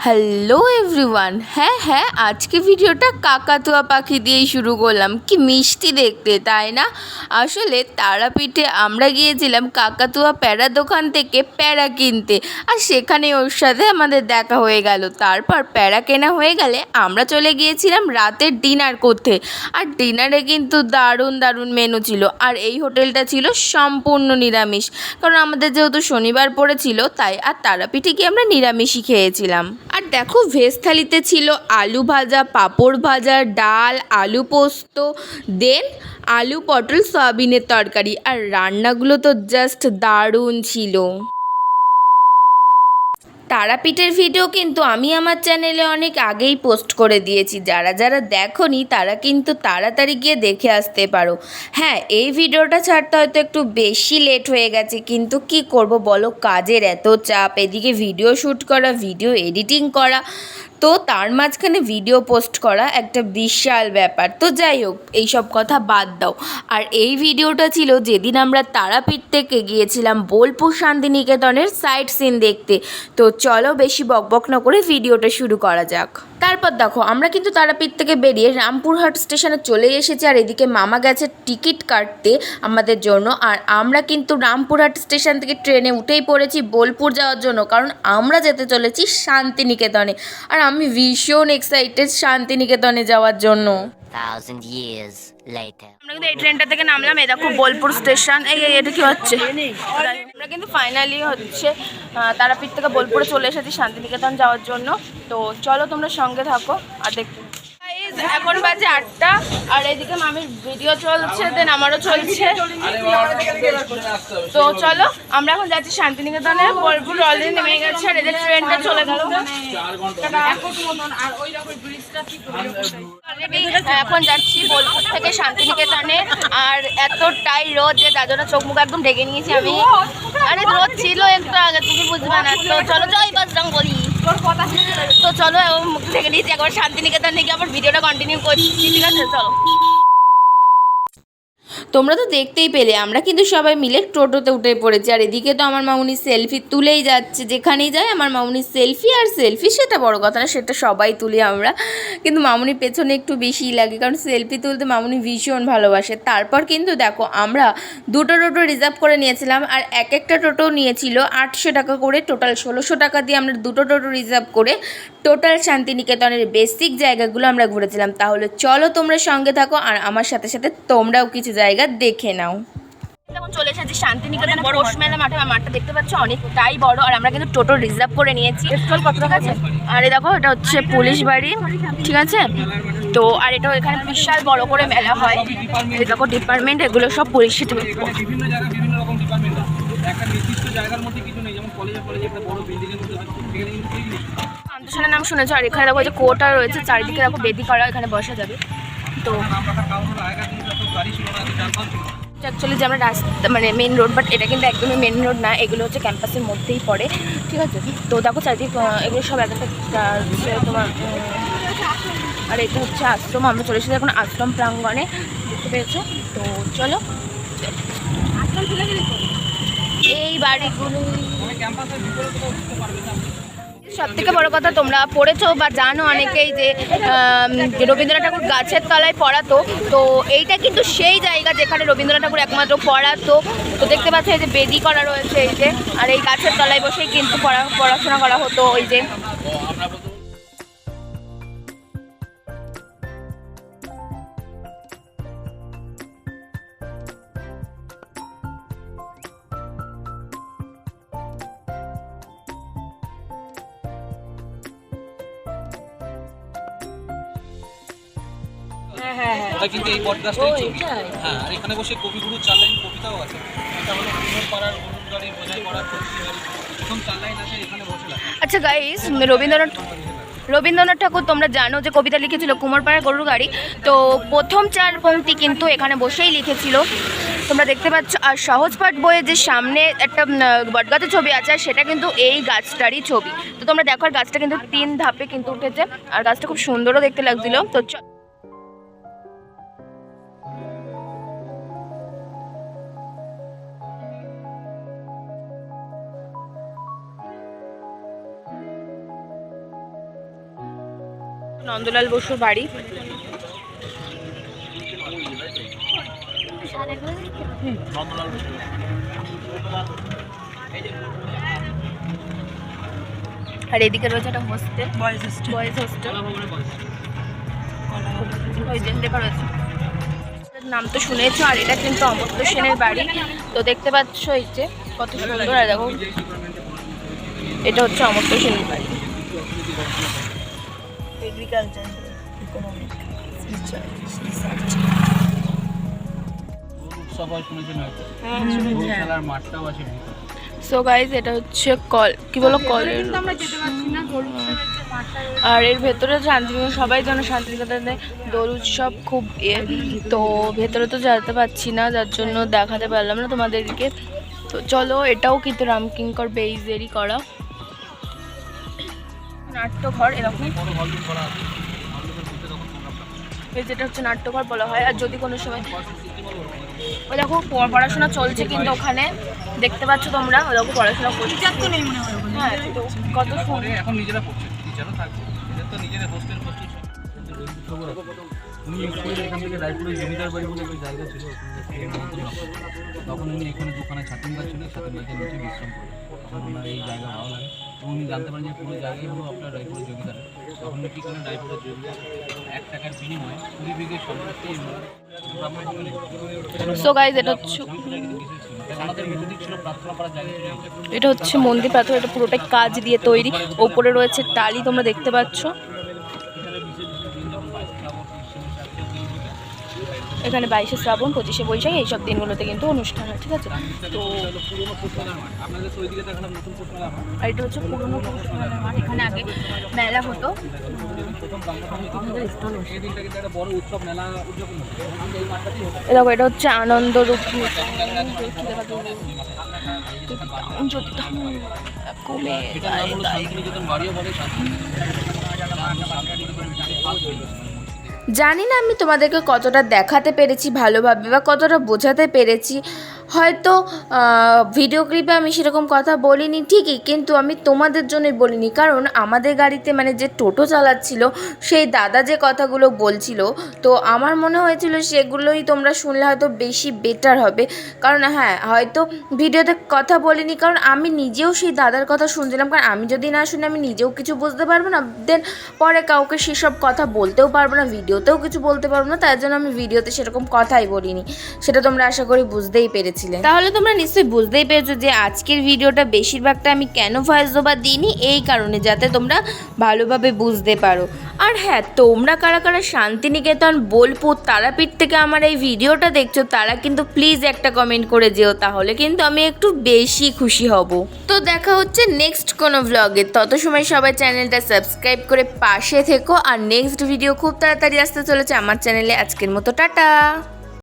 Hello everyone, হ্যাঁ আজকে ভিডিওটা কাকাতুয়া পাখি দিয়েই শুরু করলাম। কি মিষ্টি দেখতে, তাই না? আসলে তারাপীঠে আমরা গিয়েছিলাম কাকাতুয়া প্যারা দোকান থেকে প্যারা কিনতে, আর সেখানে ওর সাথে আমাদের দেখা হয়ে গেল। তারপর প্যারা কেনা হয়ে গেলে আমরা চলে গিয়েছিলাম রাতের ডিনার করতে। আর ডিনারে কিন্তু দারুণ দারুণ মেনু ছিল, আর এই হোটেলটা ছিল সম্পূর্ণ নিরামিষ, কারণ আমাদের যেহেতু শনিবার পড়েছিল তাই। আর তারাপীঠে গিয়ে আমরা নিরামিষই খেয়েছিলাম। আর দেখো, ভেজ থালিতে ছিল আলু ভাজা, পাঁপড় ভাজা, ডাল, আলু পোস্ত, দেন আলু পটল সয়াবিনের তরকারি। আর রান্নাগুলো তো জাস্ট দারুণ ছিল। তারাপীঠের ভিডিও কিন্তু আমি আমার চ্যানেলে অনেক আগেই পোস্ট করে দিয়েছি, যারা যারা দেখোনি তারা কিন্তু তাড়াতাড়ি গিয়ে দেখে আসতে পারো। হ্যাঁ, এই ভিডিওটা ছাড়তে হয়তো একটু বেশি লেট হয়ে গেছে, কিন্তু কি করব বলো, কাজের এত চাপ, এদিকে ভিডিও শ্যুট করা, ভিডিও এডিটিং করা, তো তার মাঝখানে ভিডিও পোস্ট করা একটা বিশাল ব্যাপার। তো যাই হোক, এইসব কথা বাদ দাও। আর এই ভিডিওটা ছিল যেদিন আমরা তারাপীঠ থেকে গিয়েছিলাম বোলপুর শান্তিনিকেতনের সাইট সিন দেখতে। তো চলো বেশি বকবক না করে ভিডিওটা শুরু করা যাক। তারপর দেখো, আমরা কিন্তু তারাপীঠ থেকে বেরিয়ে রামপুরহাট স্টেশনে চলে এসেছি, আর এদিকে মামা গেছে টিকিট কাটতে আমাদের জন্য। আর আমরা কিন্তু রামপুরহাট স্টেশন থেকে ট্রেনে উঠেই পড়েছি বোলপুর যাওয়ার জন্য, কারণ আমরা যেতে চলেছি শান্তিনিকেতনে। আর আমি ভীষণ এক্সাইটেড শান্তিনিকেতনে যাওয়ার জন্য। 1,000 years later. আমরা কিন্তু এই ট্রেনটা থেকে নামলাম, এই দেখো বোলপুর স্টেশন। এটা কি হচ্ছে? আমরা কিন্তু ফাইনালি হচ্ছে তারাপীঠ থেকে বোলপুরে চলে এসেছি শান্তিনিকেতন যাওয়ার জন্য। তো চলো তোমরা সঙ্গে থাকো আর দেখতে। এখন বাজে 8টা, আর এদিকে মামির ভিডিও চলছে, দেন আমারও চলছে। তো চলো, আমরা এখন যাচ্ছি শান্তিনিকেতনে। বোলপুর অলরেডি নেমে গেছে, আর এদের ট্রেনটা চলে গেল। এখন যাচ্ছি বোলপুর থেকে শান্তিনিকেতনে, আর এতটাই রোদ যে যার জন্য চোখ মুখ একদম ঢেকে নিয়েছি আমি। আরে রোদ ছিল একটু আগে, তুমি বুঝবে না। তো চলো, জয় বজরং বলি। তো চলো, মুখ ঢেকে নিয়েছি, একবার শান্তিনিকেতন থেকে আবার ভিডিওটা কন্টিনিউ করছি, ঠিক আছে? চলো। তোমরা তো দেখতেই পেলে আমরা কিন্তু সবাই মিলে টোটোতে উঠে পড়েছি, আর এদিকে তো আমার মামুনি সেলফি তুলেই যাচ্ছে। যেখানেই যায় আমার মামুনি সেলফি আর সেলফি, সেটা বড় কথা না, সেটা সবাই তুলি আমরা, কিন্তু মামুনির পেছনে একটু বেশিই লাগে, কারণ সেলফি তুলতে মামুনি ভীষণ ভালোবাসে। তারপর কিন্তু দেখো, আমরা দুটো টোটো রিজার্ভ করে নিয়েছিলাম, আর এক একটা টোটো নিয়েছিল 800 টাকা করে। টোটাল 1600 টাকা দিয়ে আমরা দুটো টোটো রিজার্ভ করে টোটাল শান্তিনিকেতনের বেসিক জায়গাগুলো আমরা ঘুরেছিলাম। তাহলে চলো তোমরা সঙ্গে থাকো, আর আমার সাথে সাথে তোমরাও কিছু জায়গা দেখে নাও। এখন চলে এসেছি শান্তিনিকেতনে পৌষ মেলা মাঠে। মাঠটা দেখতে পাচ্ছ অনেকটাই বড়, আর আমরা কিন্তু টোটো রিজার্ভ করে নিয়েছি। কত টাকা আছে? আর এই দেখো, এটা হচ্ছে পুলিশ বাড়ি, ঠিক আছে? তো আর এটা এখানে বিশাল বড় করে মেলা হয়। এই দেখো ডিপার্টমেন্ট, এগুলো সব পুলিশ। শান্তশানের নাম শুনেছো? আর এখানে দেখো যে কোর্টটা রয়েছে, চারিদিকে দেখো বেদি করা, এখানে বসা যাবে। তো অ্যাকচুয়ালি যে আমরা রাস্তা মানে মেন রোড, বাট এটা কিন্তু একদমই মেন রোড না, এগুলো হচ্ছে ক্যাম্পাসের মধ্যেই পড়ে, ঠিক আছে? তো দেখো চারিদিকে এগুলো সব একটা তোমার। আর এটা হচ্ছে আশ্রম, আমরা চলে এসেছি এখন আশ্রম প্রাঙ্গণে, দেখতে পেয়েছো? তো চলো, এই বাড়িগুলো। সব থেকে বড় কথা, তোমরা পড়েছো বা জানো অনেকেই যে রবীন্দ্রনাথ ঠাকুর গাছের তলায় পড়াতো। তো এইটা কিন্তু সেই জায়গা যেখানে রবীন্দ্রনাথ ঠাকুর একমাত্র পড়াতো। তো দেখতে পাচ্ছ এই যে বেদি করা রয়েছে, এই যে, আর এই গাছের তলায় বসেই কিন্তু পড়াশোনা করা হতো। ওই যে ওটা কিন্তু এই পডকাস্টের ছবি। হ্যাঁ, আর এখানে বসে কবিগুরু 4 লাইন কবিতাও আছে। এটা হলো কুমোরপাড়ার অরুণগাড়ি বোঝাই করা প্রথম 4 লাইন আছে এখানে বসে লেখা। আচ্ছা গাইস, রবীন্দ্রনাথ ঠাকুর তোমরা জানো যে কবিতা লিখেছিল কুমোরপাড়ার গরুর গাড়ি। তো প্রথম 4 পংক্তি কিন্তু এখানে বসেই লিখেছিল, তোমরা দেখতে পাচ্ছ। আর সহজপাঠ বইয়ে যে সামনে একটা বটগাছের ছবি আছে, সেটা কিন্তু এই গাছটারই ছবি। তো তোমরা দেখো, আর গাছটা কিন্তু 3 ধাপে কিন্তু উঠেছে, আর গাছটা খুব সুন্দরও দেখতে লাগছিল। তো নন্দলাল বসুর বাড়ি। আর এদিকে রয়েছে একটা হোস্টেল, বয়েজ হোস্টেল। ওই যে লেখা রয়েছে, নাম তো শুনেছো। আর এটা কিন্তু অমর্ত্য সেনের বাড়ি। তো দেখতে পাচ্ছ এই যে কত সুন্দর। আর দেখো এটা হচ্ছে অমর্ত্য সেনের বাড়ি। Agriculture, economic, research. So guys এটা হচ্ছে কি বলো কলের। আর এর ভেতরে শান্তিনিকেতন, সবাই জানো শান্তিনিকেতনে দোল উৎসব খুব তো ভেতরে তো যেতে পারছি না, যার জন্য দেখাতে পারলাম না তোমাদেরকে। তো চলো, এটাও কিন্তু রামকিঙ্কর বেইজেরই করা নাট্যঘর। এরকম যেটা হচ্ছে নাট্যঘর বলা হয়। আর যদি কোনো সময় ওই দেখো পড়াশোনা চলছে কিন্তু ওখানে দেখতে পাচ্ছ তোমরা, ওই দেখো পড়াশোনা করছে। হ্যাঁ, তো কত সুন্দর। এখন নিজেরা পড়ছে, টিচারও থাকবে, এদের তো নিজেদের হোস্টেল উনি এখান থেকে রায়পুরের জমিদার বাড়ি বলে একটা জায়গা ছিল, তখন উনি এখানে দোকানে ছাতিম গাছ ছিল, ছাতিম গাছের নিচে বিশ্রাম করেন। তখন ওনার এই জায়গা ভালো লাগে এবং উনি জানতে পারেন যে পুরো জায়গায় হলো আপনার রায়পুরের জমিদার। তখন উনি কী করেন, রায়পুরের জমিদার 1 টাকার বিনিময়ে 20 বিঘে সম্পত্তি। সো গাইজ এটা হচ্ছে এটা হচ্ছে মন্দির পাথর। এটা পুরোটাই কাজ দিয়ে তৈরি, ওপরে রয়েছে টালি, তোমরা দেখতে পাচ্ছ। এখানে 22শে শ্রাবণ, 25শে বৈশাখ এইসব দিনগুলোতে কিন্তু অনুষ্ঠান হয়, ঠিক আছে। তো আর এটা হচ্ছে পুরোনো পৌষমেলার মাঠ। এখানে আগে মেলা হতো। দেখো এটা হচ্ছে আনন্দরূপ কমে। জানি না আমি তোমাদেরকে কতটা দেখাতে পেরেছি ভালোভাবে বা কতটা বোঝাতে পেরেছি। হয়তো ভিডিও ক্লিপে আমি সেরকম কথা বলিনি ঠিকই, কিন্তু আমি তোমাদের জন্যই বলিনি। কারণ আমাদের গাড়িতে মানে যে টোটো চালাচ্ছিল সেই দাদা যে কথাগুলো বলছিল, তো আমার মনে হয়েছিল সেগুলোই তোমরা শুনলে হয়তো বেশি বেটার হবে। কারণ হ্যাঁ, হয়তো ভিডিওতে কথা বলিনি কারণ আমি নিজেও সেই দাদার কথা শুনছিলাম। কারণ আমি যদি না শুনি আমি নিজেও কিছু বুঝতে পারবো না, দেন পরে কাউকে সেসব কথা বলতেও পারবো না, ভিডিওতেও কিছু বলতে পারবো না। তার জন্য আমি ভিডিওতে সেরকম কথাই বলিনি। সেটা তোমরা আশা করি বুঝতেই পেরেছিলে। তাহলে তোমরা নিশ্চয়ই বুঝতেই পেরেছো যে আজকের ভিডিওটা বেশিরভাগটা আমি কেন ভয়েস ওভার দিইনি, এই কারণে যাতে তোমরা ভালোভাবে বুঝতে পারো। আর হ্যাঁ, তোমরা কারা কারা শান্তিনিকেতন, বোলপুর, তারাপীঠ থেকে আমার এই ভিডিওটা দেখছো তারা কিন্তু প্লিজ একটা কমেন্ট করে যেও, তাহলে কিন্তু আমি একটু বেশি খুশি হব। তো দেখা হচ্ছে নেক্সট কোনো ভ্লগে। তত সময় সবাই চ্যানেলটা সাবস্ক্রাইব করে পাশে থেকো। আর নেক্সট ভিডিও খুব তাড়াতাড়ি আসতে চলেছে আমার চ্যানেলে। আজকের মতো টাটা।